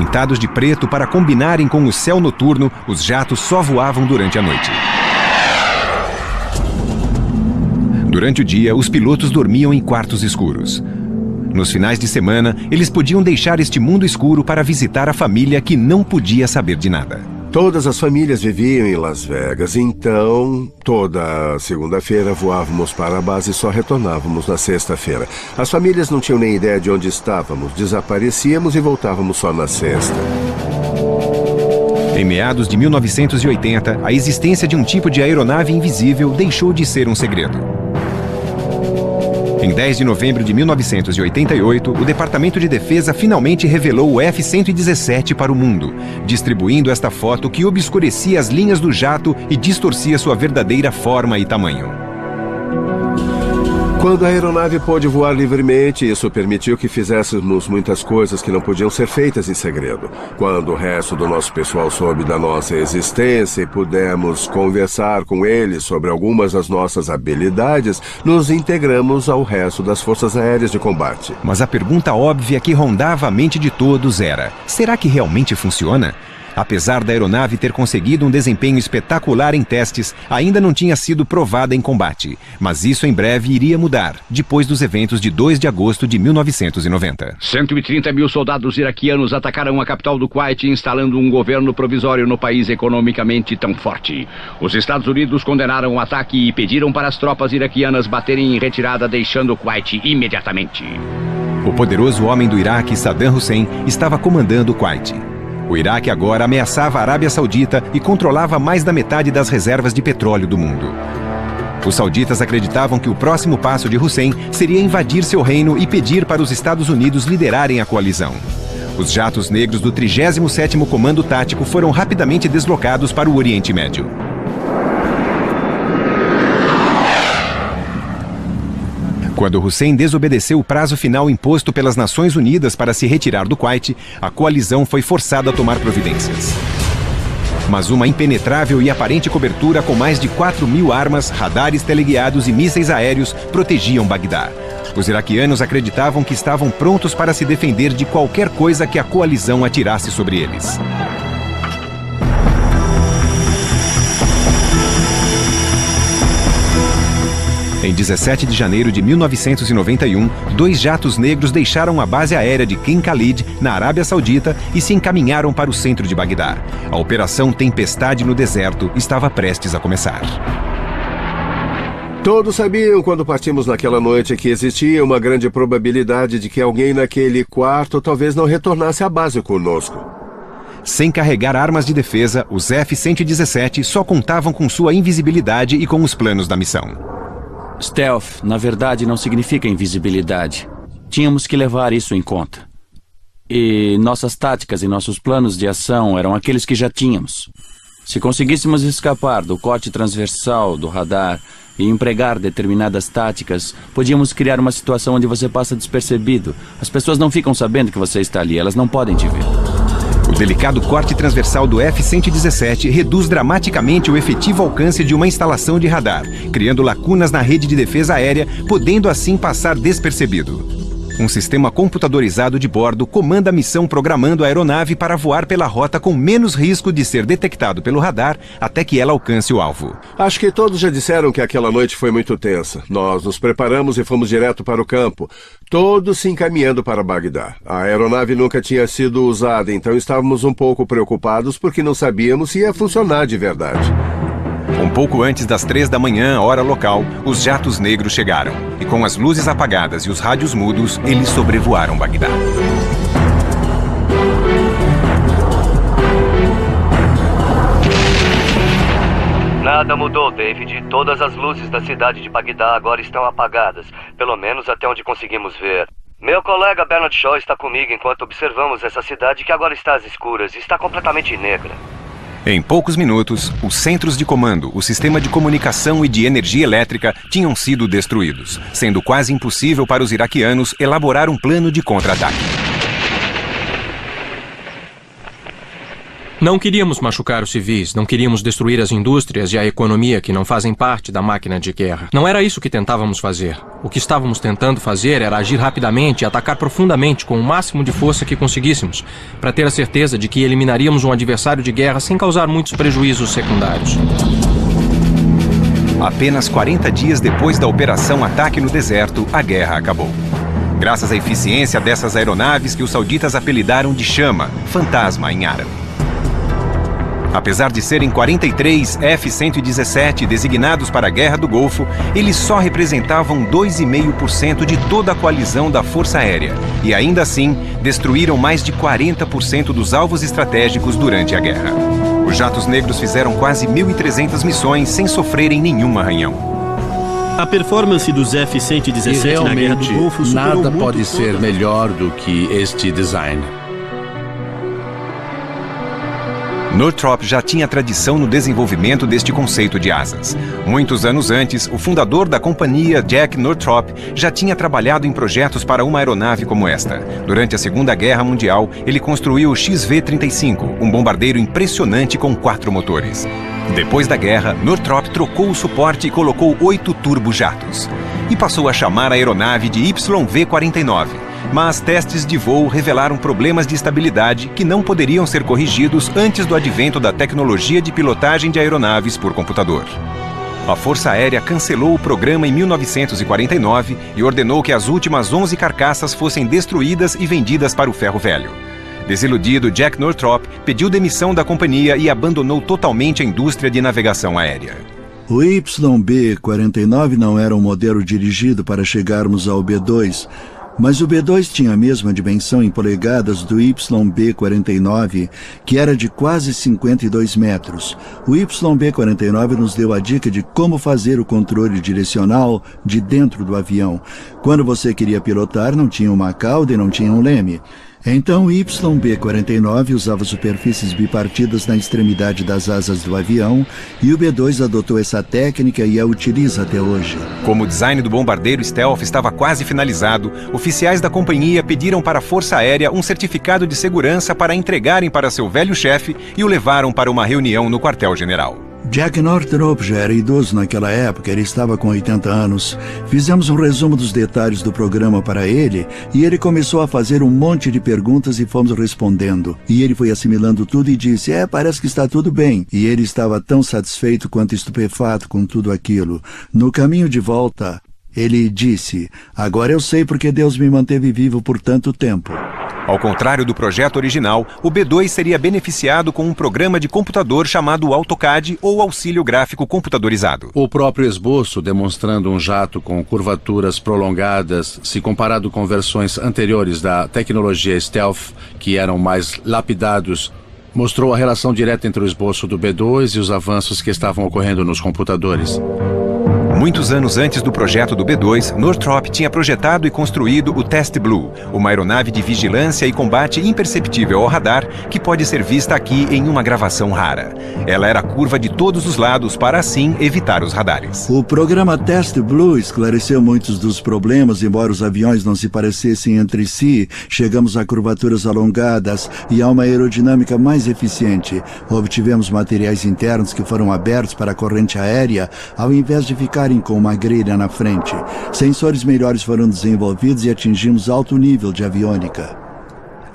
Pintados de preto para combinarem com o céu noturno, os jatos só voavam durante a noite. Durante o dia, os pilotos dormiam em quartos escuros. Nos finais de semana, eles podiam deixar este mundo escuro para visitar a família que não podia saber de nada. Todas as famílias viviam em Las Vegas, então toda segunda-feira voávamos para a base e só retornávamos na sexta-feira. As famílias não tinham nem ideia de onde estávamos, desaparecíamos e voltávamos só na sexta. Em meados de 1980, a existência de um tipo de aeronave invisível deixou de ser um segredo. Em 10 de novembro de 1988, o Departamento de Defesa finalmente revelou o F-117 para o mundo, distribuindo esta foto que obscurecia as linhas do jato e distorcia sua verdadeira forma e tamanho. Quando a aeronave pôde voar livremente, isso permitiu que fizéssemos muitas coisas que não podiam ser feitas em segredo. Quando o resto do nosso pessoal soube da nossa existência e pudemos conversar com eles sobre algumas das nossas habilidades, nos integramos ao resto das Forças Aéreas de Combate. Mas a pergunta óbvia que rondava a mente de todos era: será que realmente funciona? Apesar da aeronave ter conseguido um desempenho espetacular em testes, ainda não tinha sido provada em combate. Mas isso em breve iria mudar, depois dos eventos de 2 de agosto de 1990. 130 mil soldados iraquianos atacaram a capital do Kuwait, instalando um governo provisório no país economicamente tão forte. Os Estados Unidos condenaram o ataque e pediram para as tropas iraquianas baterem em retirada, deixando o Kuwait imediatamente. O poderoso homem do Iraque, Saddam Hussein, estava comandando o Kuwait. O Iraque agora ameaçava a Arábia Saudita e controlava mais da metade das reservas de petróleo do mundo. Os sauditas acreditavam que o próximo passo de Hussein seria invadir seu reino e pedir para os Estados Unidos liderarem a coalizão. Os jatos negros do 37º Comando Tático foram rapidamente deslocados para o Oriente Médio. Quando Hussein desobedeceu o prazo final imposto pelas Nações Unidas para se retirar do Kuwait, a coalizão foi forçada a tomar providências. Mas uma impenetrável e aparente cobertura com mais de 4.000 armas, radares teleguiados e mísseis aéreos protegiam Bagdá. Os iraquianos acreditavam que estavam prontos para se defender de qualquer coisa que a coalizão atirasse sobre eles. Em 17 de janeiro de 1991, 2 jatos negros deixaram a base aérea de King Khalid, na Arábia Saudita, e se encaminharam para o centro de Bagdá. A Operação Tempestade no Deserto estava prestes a começar. Todos sabiam quando partimos naquela noite que existia uma grande probabilidade de que alguém naquele quarto talvez não retornasse à base conosco. Sem carregar armas de defesa, os F-117 só contavam com sua invisibilidade e com os planos da missão. Stealth, na verdade, não significa invisibilidade. Tínhamos que levar isso em conta. E nossas táticas e nossos planos de ação eram aqueles que já tínhamos. Se conseguíssemos escapar do corte transversal do radar e empregar determinadas táticas, podíamos criar uma situação onde você passa despercebido. As pessoas não ficam sabendo que você está ali, elas não podem te ver. O delicado corte transversal do F-117 reduz dramaticamente o efetivo alcance de uma instalação de radar, criando lacunas na rede de defesa aérea, podendo assim passar despercebido. Um sistema computadorizado de bordo comanda a missão programando a aeronave para voar pela rota com menos risco de ser detectado pelo radar até que ela alcance o alvo. Acho que todos já disseram que aquela noite foi muito tensa. Nós nos preparamos e fomos direto para o campo, todos se encaminhando para Bagdá. A aeronave nunca tinha sido usada, então estávamos um pouco preocupados porque não sabíamos se ia funcionar de verdade. Um pouco antes das 3 da manhã, hora local, os jatos negros chegaram. E com as luzes apagadas e os rádios mudos, eles sobrevoaram Bagdá. Nada mudou, David. Todas as luzes da cidade de Bagdá agora estão apagadas, pelo menos até onde conseguimos ver. Meu colega Bernard Shaw está comigo enquanto observamos essa cidade que agora está às escuras e está completamente negra. Em poucos minutos, os centros de comando, o sistema de comunicação e de energia elétrica tinham sido destruídos, sendo quase impossível para os iraquianos elaborar um plano de contra-ataque. Não queríamos machucar os civis, não queríamos destruir as indústrias e a economia que não fazem parte da máquina de guerra. Não era isso que tentávamos fazer. O que estávamos tentando fazer era agir rapidamente e atacar profundamente com o máximo de força que conseguíssemos, para ter a certeza de que eliminaríamos um adversário de guerra sem causar muitos prejuízos secundários. Apenas 40 dias depois da Operação Ataque no Deserto, a guerra acabou. Graças à eficiência dessas aeronaves que os sauditas apelidaram de Chama, Fantasma em árabe. Apesar de serem 43 F-117 designados para a Guerra do Golfo, eles só representavam 2,5% de toda a coalizão da Força Aérea e, ainda assim, destruíram mais de 40% dos alvos estratégicos durante a guerra. Os jatos negros fizeram quase 1.300 missões sem sofrerem nenhum arranhão. A performance dos F-117 na Guerra do Golfo superou nada muito pode ser melhor do que este design. Northrop já tinha tradição no desenvolvimento deste conceito de asas. Muitos anos antes, o fundador da companhia, Jack Northrop, já tinha trabalhado em projetos para uma aeronave como esta. Durante a Segunda Guerra Mundial, ele construiu o XV-35, um bombardeiro impressionante com 4 motores. Depois da guerra, Northrop trocou o suporte e colocou 8 turbojatos. E passou a chamar a aeronave de YV-49. Mas testes de voo revelaram problemas de estabilidade que não poderiam ser corrigidos antes do advento da tecnologia de pilotagem de aeronaves por computador. A Força Aérea cancelou o programa em 1949 e ordenou que as últimas 11 carcaças fossem destruídas e vendidas para o ferro velho. Desiludido, Jack Northrop pediu demissão da companhia e abandonou totalmente a indústria de navegação aérea. O YB-49 não era um modelo dirigido para chegarmos ao B-2, mas o B-2 tinha a mesma dimensão em polegadas do YB-49, que era de quase 52 metros. O YB-49 nos deu a dica de como fazer o controle direcional de dentro do avião. Quando você queria pilotar, não tinha uma cauda e não tinha um leme. Então o YB-49 usava superfícies bipartidas na extremidade das asas do avião e o B-2 adotou essa técnica e a utiliza até hoje. Como o design do bombardeiro stealth estava quase finalizado, oficiais da companhia pediram para a Força Aérea um certificado de segurança para entregarem para seu velho chefe e o levaram para uma reunião no quartel-general. Jack Northrop já era idoso naquela época, ele estava com 80 anos. Fizemos um resumo dos detalhes do programa para ele e ele começou a fazer um monte de perguntas e fomos respondendo. E ele foi assimilando tudo e disse, parece que está tudo bem. E ele estava tão satisfeito quanto estupefato com tudo aquilo. No caminho de volta, ele disse, agora eu sei porque Deus me manteve vivo por tanto tempo. Ao contrário do projeto original, o B-2 seria beneficiado com um programa de computador chamado AutoCAD ou Auxílio Gráfico Computadorizado. O próprio esboço, demonstrando um jato com curvaturas prolongadas, se comparado com versões anteriores da tecnologia Stealth, que eram mais lapidados, mostrou a relação direta entre o esboço do B-2 e os avanços que estavam ocorrendo nos computadores. Muitos anos antes do projeto do B-2, Northrop tinha projetado e construído o Test Blue, uma aeronave de vigilância e combate imperceptível ao radar que pode ser vista aqui em uma gravação rara. Ela era curva de todos os lados para assim evitar os radares. O programa Test Blue esclareceu muitos dos problemas, embora os aviões não se parecessem entre si. Chegamos a curvaturas alongadas e a uma aerodinâmica mais eficiente. Obtivemos materiais internos que foram abertos para a corrente aérea, ao invés de ficarem com uma grelha na frente. Sensores melhores foram desenvolvidos e atingimos alto nível de aviônica.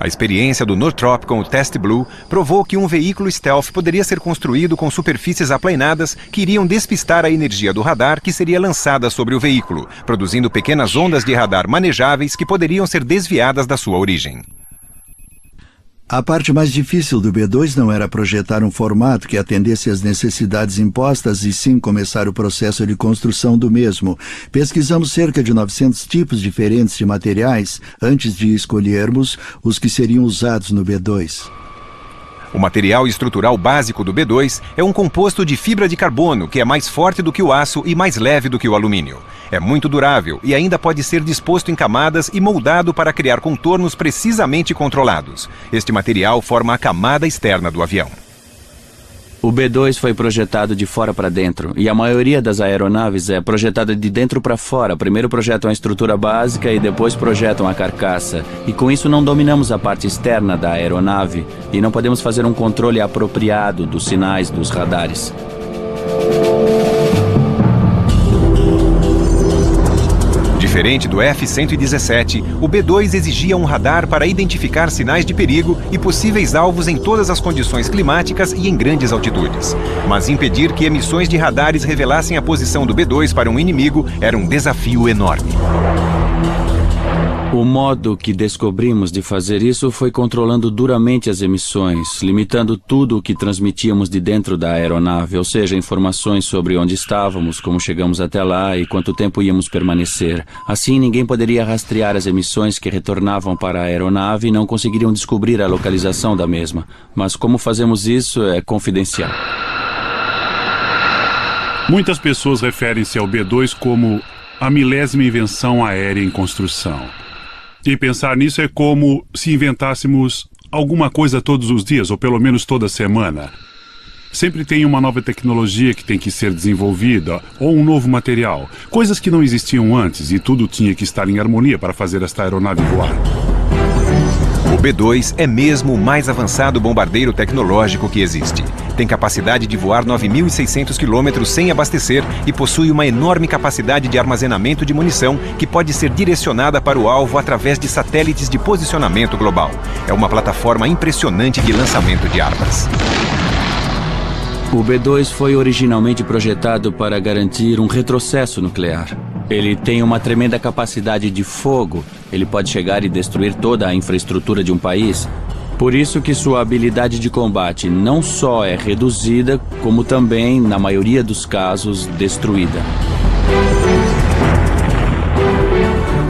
A experiência do Northrop com o Test Blue provou que um veículo stealth poderia ser construído com superfícies aplainadas que iriam despistar a energia do radar que seria lançada sobre o veículo, produzindo pequenas ondas de radar manejáveis que poderiam ser desviadas da sua origem. A parte mais difícil do B-2 não era projetar um formato que atendesse às necessidades impostas e sim começar o processo de construção do mesmo. Pesquisamos cerca de 900 tipos diferentes de materiais antes de escolhermos os que seriam usados no B-2. O material estrutural básico do B-2 é um composto de fibra de carbono que é mais forte do que o aço e mais leve do que o alumínio. É muito durável e ainda pode ser disposto em camadas e moldado para criar contornos precisamente controlados. Este material forma a camada externa do avião. O B-2 foi projetado de fora para dentro, e a maioria das aeronaves é projetada de dentro para fora. Primeiro projetam a estrutura básica e depois projetam a carcaça. E com isso não dominamos a parte externa da aeronave e não podemos fazer um controle apropriado dos sinais dos radares. Diferente do F-117, o B-2 exigia um radar para identificar sinais de perigo e possíveis alvos em todas as condições climáticas e em grandes altitudes. Mas impedir que emissões de radares revelassem a posição do B-2 para um inimigo era um desafio enorme. O modo que descobrimos de fazer isso foi controlando duramente as emissões, limitando tudo o que transmitíamos de dentro da aeronave, ou seja, informações sobre onde estávamos, como chegamos até lá e quanto tempo íamos permanecer. Assim, ninguém poderia rastrear as emissões que retornavam para a aeronave e não conseguiriam descobrir a localização da mesma. Mas como fazemos isso é confidencial. Muitas pessoas referem-se ao B-2 como a milésima invenção aérea em construção. E pensar nisso é como se inventássemos alguma coisa todos os dias, ou pelo menos toda semana. Sempre tem uma nova tecnologia que tem que ser desenvolvida, ou um novo material. Coisas que não existiam antes, e tudo tinha que estar em harmonia para fazer esta aeronave voar. O B-2 é mesmo o mais avançado bombardeiro tecnológico que existe. Tem capacidade de voar 9.600 quilômetros sem abastecer e possui uma enorme capacidade de armazenamento de munição que pode ser direcionada para o alvo através de satélites de posicionamento global. É uma plataforma impressionante de lançamento de armas. O B-2 foi originalmente projetado para garantir um retrocesso nuclear. Ele tem uma tremenda capacidade de fogo. Ele pode chegar e destruir toda a infraestrutura de um país. Por isso que sua habilidade de combate não só é reduzida, como também, na maioria dos casos, destruída.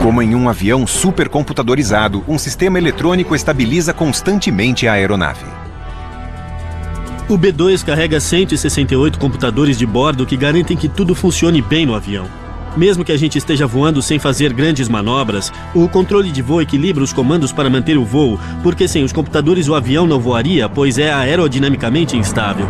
Como em um avião supercomputadorizado, um sistema eletrônico estabiliza constantemente a aeronave. O B-2 carrega 168 computadores de bordo que garantem que tudo funcione bem no avião. Mesmo que a gente esteja voando sem fazer grandes manobras, o controle de voo equilibra os comandos para manter o voo, porque sem os computadores o avião não voaria, pois é aerodinamicamente instável.